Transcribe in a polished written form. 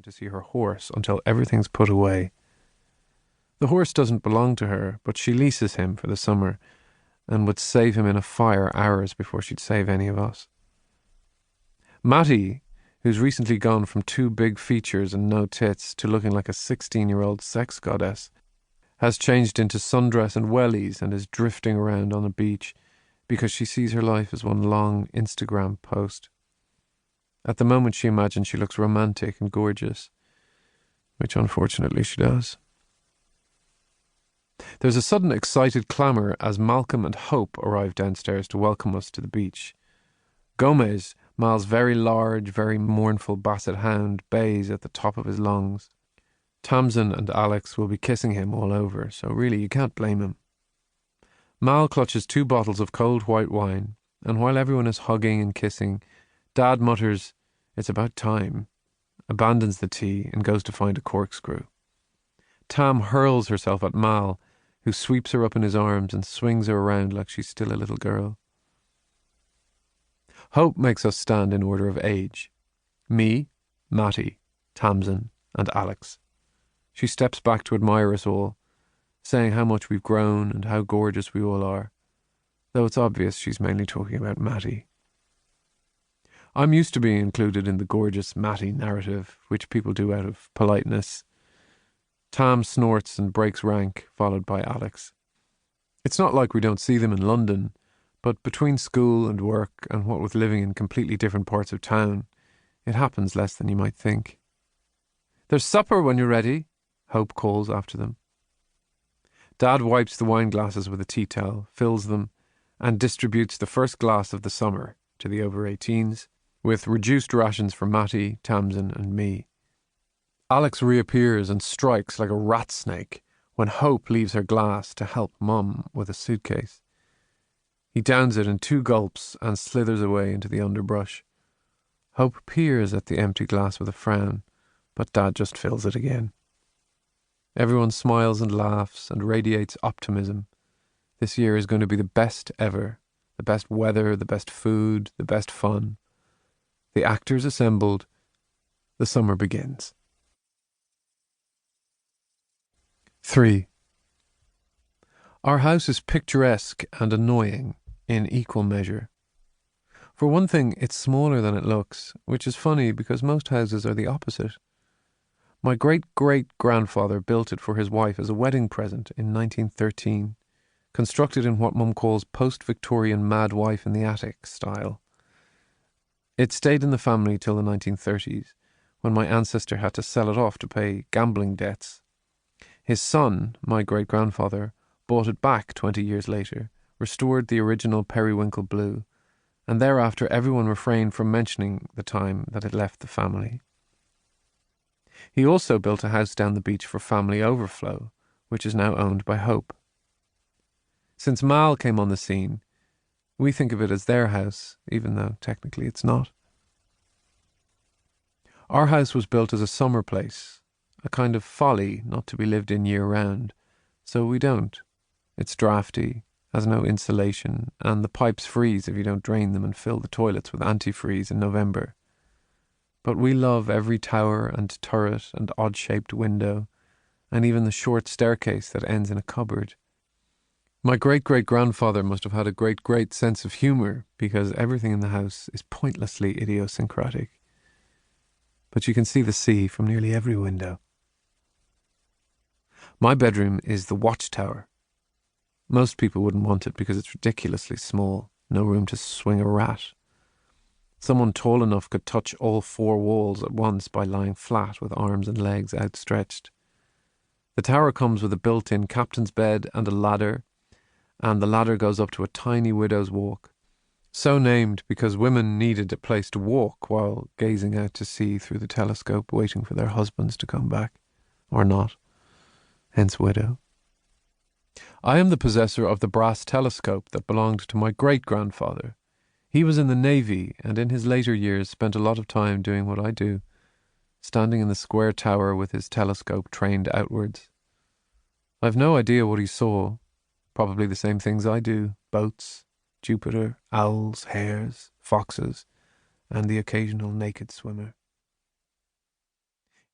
to see her horse until everything's put away. The horse doesn't belong to her, but she leases him for the summer and would save him in a fire hours before she'd save any of us. Matty, who's recently gone from 2 big features and no tits to looking like a 16-year-old sex goddess, has changed into sundress and wellies and is drifting around on a beach because she sees her life as one long Instagram post. At the moment she imagines she looks romantic and gorgeous, which unfortunately she does. There's a sudden excited clamour as Malcolm and Hope arrive downstairs to welcome us to the beach. Gomez, Mal's very large, very mournful basset hound, bays at the top of his lungs. Tamsin and Alex will be kissing him all over, so really you can't blame him. Mal clutches 2 bottles of cold white wine, and while everyone is hugging and kissing, Dad mutters, "It's about time," abandons the tea and goes to find a corkscrew. Tam hurls herself at Mal, who sweeps her up in his arms and swings her around like she's still a little girl. Hope makes us stand in order of age. Me, Matty, Tamsin, and Alex. She steps back to admire us all, saying how much we've grown and how gorgeous we all are, though it's obvious she's mainly talking about Matty. I'm used to being included in the gorgeous Matty narrative, which people do out of politeness. Tam snorts and breaks rank, followed by Alex. It's not like we don't see them in London, but between school and work, and what with living in completely different parts of town, it happens less than you might think. "There's supper when you're ready," Hope calls after them. Dad wipes the wine glasses with a tea towel, fills them, and distributes the first glass of the summer to the over-18s, with reduced rations for Matty, Tamsin, and me. Alex reappears and strikes like a rat snake when Hope leaves her glass to help Mum with a suitcase. He downs it in 2 gulps and slithers away into the underbrush. Hope peers at the empty glass with a frown, but Dad just fills it again. Everyone smiles and laughs and radiates optimism. This year is going to be the best ever. The best weather, the best food, the best fun. The actors assembled. The summer begins. 3. Our house is picturesque and annoying in equal measure. For one thing, it's smaller than it looks, which is funny because most houses are the opposite. My great-great-grandfather built it for his wife as a wedding present in 1913, constructed in what Mum calls post-Victorian mad wife in the attic style. It stayed in the family till the 1930s, when my ancestor had to sell it off to pay gambling debts. His son, my great-grandfather, bought it back 20 years later, restored the original periwinkle blue, and thereafter everyone refrained from mentioning the time that it left the family. He also built a house down the beach for family overflow, which is now owned by Hope. Since Mal came on the scene, we think of it as their house, even though technically it's not. Our house was built as a summer place, a kind of folly not to be lived in year-round, so we don't. It's drafty, has no insulation, and the pipes freeze if you don't drain them and fill the toilets with antifreeze in November. But we love every tower and turret and odd-shaped window, and even the short staircase that ends in a cupboard. My great-great-grandfather must have had a great sense of humour, because everything in the house is pointlessly idiosyncratic. But you can see the sea from nearly every window. My bedroom is the watchtower. Most people wouldn't want it because it's ridiculously small, no room to swing a rat. Someone tall enough could touch all 4 walls at once by lying flat with arms and legs outstretched. The tower comes with a built-in captain's bed and a ladder, and the ladder goes up to a tiny widow's walk, so named because women needed a place to walk while gazing out to sea through the telescope waiting for their husbands to come back, or not, hence widow. I am the possessor of the brass telescope that belonged to my great-grandfather. He was in the Navy, and in his later years spent a lot of time doing what I do, standing in the square tower with his telescope trained outwards. I've no idea what he saw, probably the same things I do: boats, Jupiter, owls, hares, foxes, and the occasional naked swimmer.